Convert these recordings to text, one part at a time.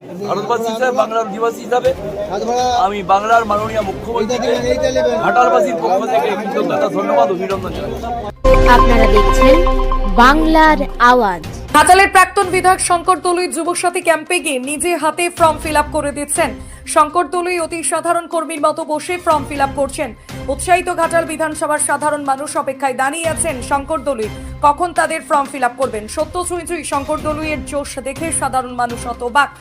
ভারতবাসী হিসাবে, বাংলার অধিবাসী হিসাবে আমি বাংলার মাননীয় মুখ্যমন্ত্রীকে ঘাটালবাসীর পক্ষ থেকে কৃতজ্ঞতা, ধন্যবাদ, অভিনন্দন জানাই। আপনারা দেখছেন বাংলার আওয়াজ। ঘাটালের প্রাক্তন বিধায়ক শঙ্কর দলুই যুবসাথী ক্যাম্পে গিয়ে নিজে হাতে ফর্ম ফিল আপ করে দিচ্ছেন। শঙ্কর দলুই অতি সাধারণ কর্মীর মতো বসে ফর্ম ফিল আপ করছেন। উৎসাহিত ঘাটাল বিধানসভার সাধারণ মানুষ অপেক্ষায় দাঁড়িয়ে আছেন শঙ্কর দলুই কখন তাদের ফর্ম ফিল আপ করবেন। সত্য ছুঁই ছুঁই শঙ্কর দলুইয়ের জোশ দেখে সাধারণ মানুষ হতবাক।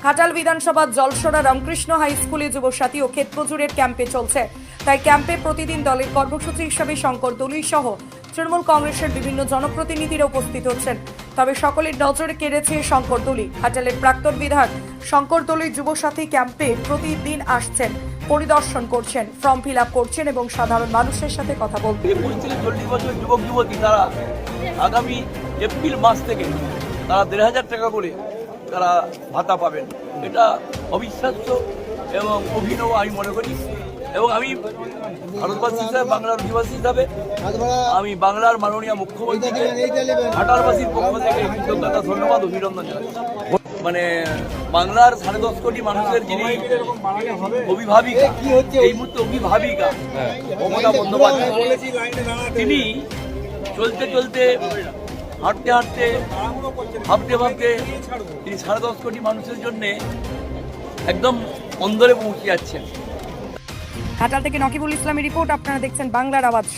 ঘাটাল বিধানসভার জলসরা রামকৃষ্ণ হাই স্কুলে যুবসাথী ও ক্ষেতমজুরের ক্যাম্পে চলছে। তাই ক্যাম্পে প্রতিদিন দলের কর্মসূচি হিসাবে শঙ্কর দলুই সহ তৃণমূল কংগ্রেসের বিভিন্ন জনপ্রতিনিধিরা উপস্থিত হচ্ছেন। তবে সকলের নজরে কেড়েছে শঙ্কর দলুই। ঘাটালের প্রাক্তন বিধায়ক শঙ্কর দলুই যুবসাথী ক্যাম্পে প্রতিদিন আসছেন, পরিদর্শন করছেন, ফর্ম ফিল আপ করছেন এবং সাধারণ মানুষের সাথে কথা বলছেন। 21 থেকে 40 বছর যুবক যুবতী তারা আগামী এপ্রিল মাস থেকে তারা 1,500 টাকা করে তারা ভাতা পাবেন। এটা অবিশ্বাস্য এবং অভিনব আমি মনে করি। এবং আমি ভারতবাসী হিসাবে, বাংলার অধিবাসী হিসাবে আমি বাংলার মাননীয় মুখ্যমন্ত্রীকে ঘাটালবাসীর পক্ষ থেকে কৃতজ্ঞতা, ধন্যবাদ, অভিনন্দন জানাই। মানে বাংলার 10.5 কোটি মানুষের যিনি অভিভাবিকা, এই মুহূর্তে অভিভাবিকা মমতা বন্দ্যোপাধ্যায়, তিনি চলতে চলতে, হাঁটতে হাঁটতে, ভাবতে ভাবতে তিনি 10.5 কোটি মানুষের জন্য একদম অন্দরে পৌঁছে যাচ্ছেন। ঘাটাল থেকে নকিবুল ইসলামের রিপোর্ট। আপনারা দেখছেন বাংলার আওয়াজ।